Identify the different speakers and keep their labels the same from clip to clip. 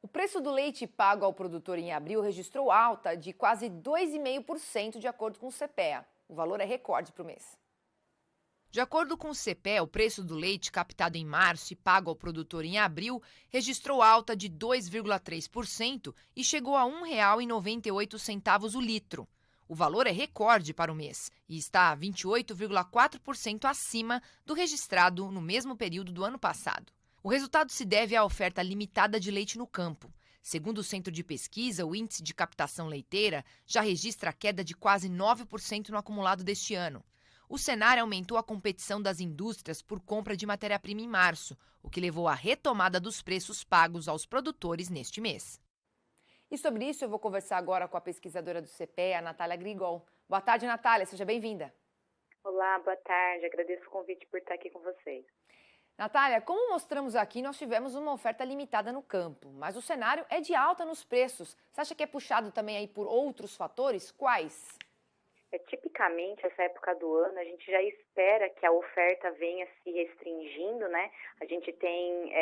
Speaker 1: O preço do leite pago ao produtor em abril registrou alta de quase 2,5% de acordo com o CPEA. O valor é recorde para o mês. De acordo com o CPEA, o preço do leite captado em março e pago ao produtor em abril registrou alta de 2,3% e chegou a R$ 1,98 o litro. O valor é recorde para o mês e está 28,4% acima do registrado no mesmo período do ano passado. O resultado se deve à oferta limitada de leite no campo. Segundo o Centro de Pesquisa, o índice de captação leiteira já registra queda de quase 9% no acumulado deste ano. O cenário aumentou a competição das indústrias por compra de matéria-prima em março, o que levou à retomada dos preços pagos aos produtores neste mês. E sobre isso eu vou conversar agora com a pesquisadora do CPEA, a Natália Grigol. Boa tarde, Natália, seja bem-vinda.
Speaker 2: Olá, boa tarde. Agradeço o convite por estar aqui com vocês.
Speaker 1: Natália, como mostramos aqui, nós tivemos uma oferta limitada no campo, mas o cenário é de alta nos preços. Você acha que é puxado também aí por outros fatores? Quais?
Speaker 2: Tipicamente, essa época do ano, a gente já espera que a oferta venha se restringindo, né? A gente tem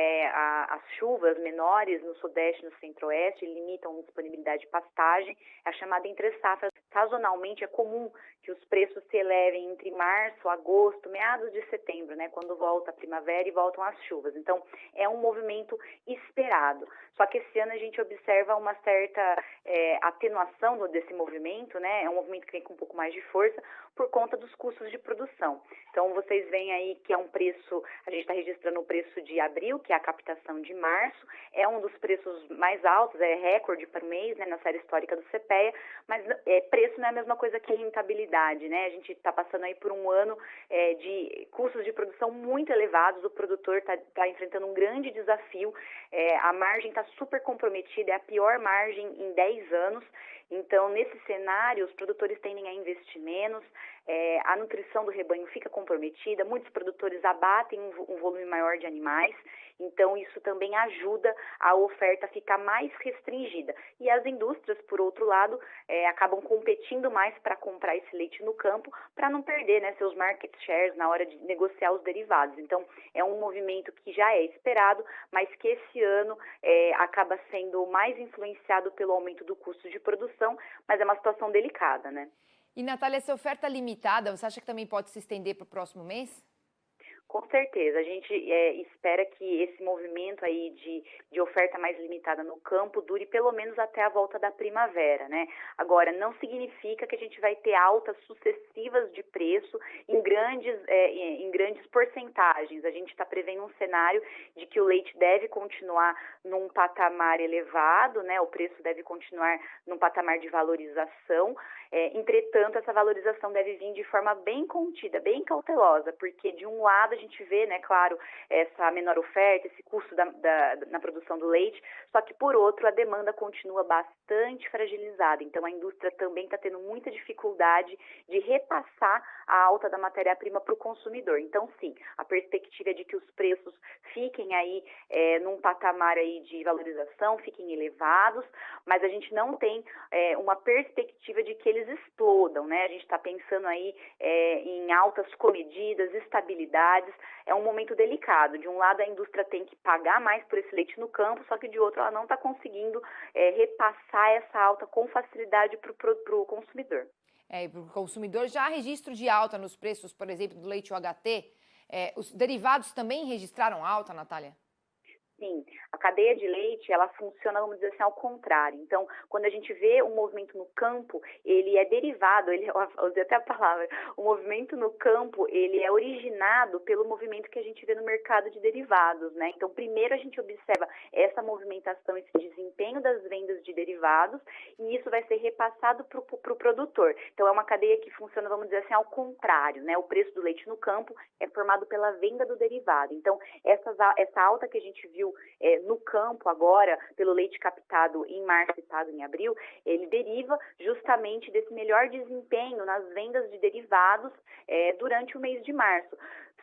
Speaker 2: as chuvas menores no sudeste e no centro-oeste, limitam a disponibilidade de pastagem, é a chamada entre-safra. Sazonalmente, é comum que os preços se elevem entre março, agosto, meados de setembro, né? Quando volta a primavera e voltam as chuvas. Então, é um movimento esperado. Só que esse ano a gente observa uma certa atenuação desse movimento, né? É um movimento que vem com um pouco mais de força por conta dos custos de produção. Então, vocês veem aí que é um preço, a gente está registrando o preço de abril, que é a captação de março, é um dos preços mais altos, é recorde para o mês, né, na série histórica do CPEA, mas preço não é a mesma coisa que rentabilidade, né? A gente está passando aí por um ano de custos de produção muito elevados, o produtor está enfrentando um grande desafio, a margem está super comprometida, é a pior margem em 10 anos. Então, nesse cenário, os produtores tendem a investir menos, a nutrição do rebanho fica comprometida, muitos produtores abatem um volume maior de animais, então isso também ajuda a oferta a ficar mais restringida. E as indústrias, por outro lado, acabam competindo mais para comprar esse leite no campo, para não perder, né, seus market shares na hora de negociar os derivados. Então, é um movimento que já é esperado, mas que esse ano acaba sendo mais influenciado pelo aumento do custo de produção, mas é uma situação delicada, né?
Speaker 1: E, Natália, essa oferta limitada, você acha que também pode se estender para o próximo mês?
Speaker 2: Com certeza, a gente espera que esse movimento aí de oferta mais limitada no campo dure pelo menos até a volta da primavera, né? Agora, não significa que a gente vai ter altas sucessivas de preço em grandes porcentagens. A gente está prevendo um cenário de que o leite deve continuar num patamar elevado, né? O preço deve continuar num patamar de valorização. Entretanto, essa valorização deve vir de forma bem contida, bem cautelosa, porque de um lado a gente vê, né, claro, essa menor oferta, esse custo na produção do leite, só que por outro a demanda continua bastante fragilizada, então a indústria também está tendo muita dificuldade de repassar a alta da matéria-prima para o consumidor. Então sim, a perspectiva é de que os preços fiquem aí num patamar aí de valorização, fiquem elevados, mas a gente não tem uma perspectiva de que eles explodam, né? A gente está pensando aí em altas comedidas, estabilidades. É um momento delicado. De um lado, a indústria tem que pagar mais por esse leite no campo, só que de outro, ela não está conseguindo repassar essa alta com facilidade para o consumidor.
Speaker 1: E para o consumidor, já há registro de alta nos preços, por exemplo, do leite UHT. Os derivados também registraram alta, Natália?
Speaker 2: Sim, a cadeia de leite, ela funciona, vamos dizer assim, ao contrário. Então, quando a gente vê um movimento no campo, ele é derivado, eu usei até a palavra, o movimento no campo, ele é originado pelo movimento que a gente vê no mercado de derivados, né? Então, primeiro a gente observa essa movimentação, esse desempenho das vendas de derivados, e isso vai ser repassado para o produtor. Então, é uma cadeia que funciona, vamos dizer assim, ao contrário, né? O preço do leite no campo é formado pela venda do derivado. Então, essa alta que a gente viu no campo agora, pelo leite captado em março e pago em abril, ele deriva justamente desse melhor desempenho nas vendas de derivados durante o mês de março.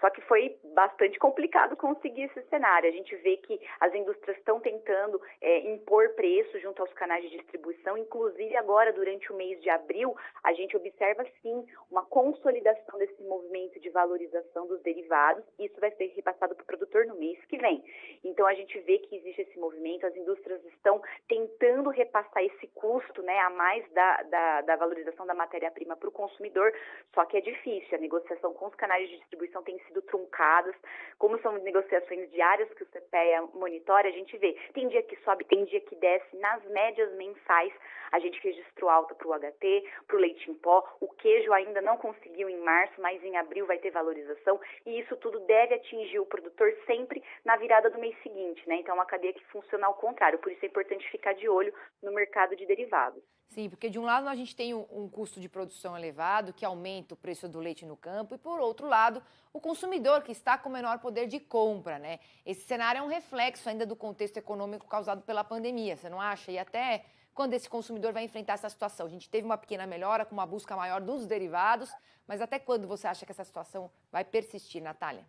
Speaker 2: Só que foi bastante complicado conseguir esse cenário. A gente vê que as indústrias estão tentando impor preço junto aos canais de distribuição, inclusive agora, durante o mês de abril, a gente observa, sim, uma consolidação desse movimento de valorização dos derivados. Isso vai ser repassado para o produtor no mês que vem. Então, Então a gente vê que existe esse movimento, as indústrias estão tentando repassar esse custo, né, a mais da valorização da matéria-prima para o consumidor, só que é difícil, a negociação com os canais de distribuição tem sido truncadas, como são negociações diárias que o CPEA monitora, a gente vê, tem dia que sobe, tem dia que desce, nas médias mensais, a gente registrou alta para o HT, para o leite em pó, o queijo ainda não conseguiu em março, mas em abril vai ter valorização, e isso tudo deve atingir o produtor sempre na virada do mês seguinte, né? Então é uma cadeia que funciona ao contrário, por isso é importante ficar de olho no mercado de derivados.
Speaker 1: Sim, porque de um lado a gente tem um custo de produção elevado, que aumenta o preço do leite no campo, e por outro lado, o consumidor que está com menor poder de compra, né? Esse cenário é um reflexo ainda do contexto econômico causado pela pandemia, você não acha? E até quando esse consumidor vai enfrentar essa situação? A gente teve uma pequena melhora com uma busca maior dos derivados, mas até quando você acha que essa situação vai persistir, Natália?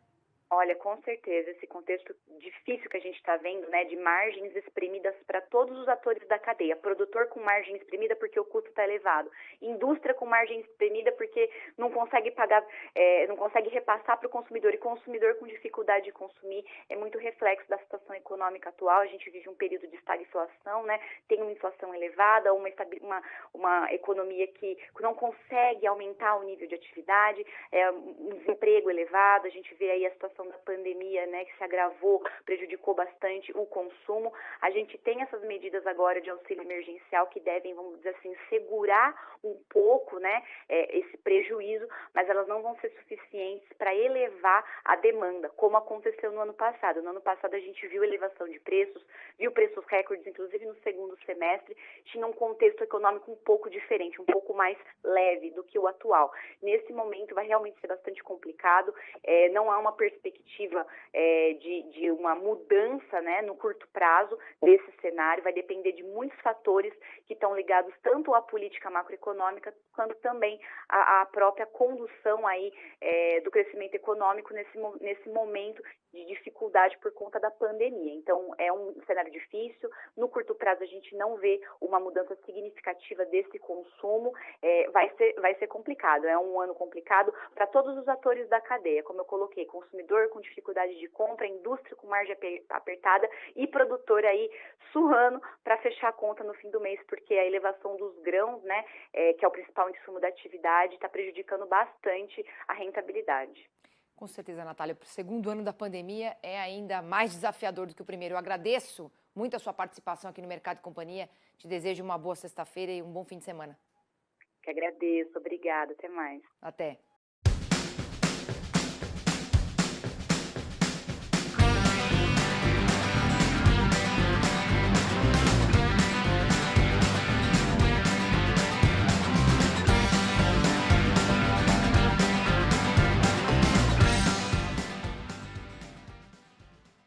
Speaker 2: Olha, com certeza, esse contexto difícil que a gente está vendo, né, de margens espremidas para todos os atores da cadeia. Produtor com margem espremida porque o custo está elevado. Indústria com margem espremida porque não consegue pagar, não consegue repassar para o consumidor. E consumidor com dificuldade de consumir é muito reflexo da situação econômica atual. A gente vive um período de estagflação, né? Tem uma inflação elevada, uma economia que não consegue aumentar o nível de atividade, um desemprego elevado. A gente vê aí a situação da pandemia, né, que se agravou, prejudicou bastante o consumo. A gente tem essas medidas agora de auxílio emergencial que devem, vamos dizer assim, segurar um pouco, né, esse prejuízo, mas elas não vão ser suficientes para elevar a demanda, como aconteceu no ano passado. No ano passado a gente viu elevação de preços, viu preços recordes, inclusive no segundo semestre, tinha um contexto econômico um pouco diferente, um pouco mais leve do que o atual. Nesse momento vai realmente ser bastante complicado, não há uma perspectiva de uma mudança, né, no curto prazo desse cenário, vai depender de muitos fatores que estão ligados tanto à política macroeconômica quanto também à própria condução aí, do crescimento econômico nesse momento de dificuldade por conta da pandemia. Então, é um cenário difícil. No curto prazo, a gente não vê uma mudança significativa desse consumo. Vai ser complicado. É um ano complicado para todos os atores da cadeia. Como eu coloquei, consumidor com dificuldade de compra, indústria com margem apertada e produtor aí surrando para fechar a conta no fim do mês, porque a elevação dos grãos, né, que é o principal insumo da atividade, está prejudicando bastante a rentabilidade.
Speaker 1: Com certeza, Natália. O segundo ano da pandemia é ainda mais desafiador do que o primeiro. Eu agradeço muito a sua participação aqui no Mercado e Companhia. Te desejo uma boa sexta-feira e um bom fim de semana.
Speaker 2: Que agradeço. Obrigada. Até mais.
Speaker 1: Até.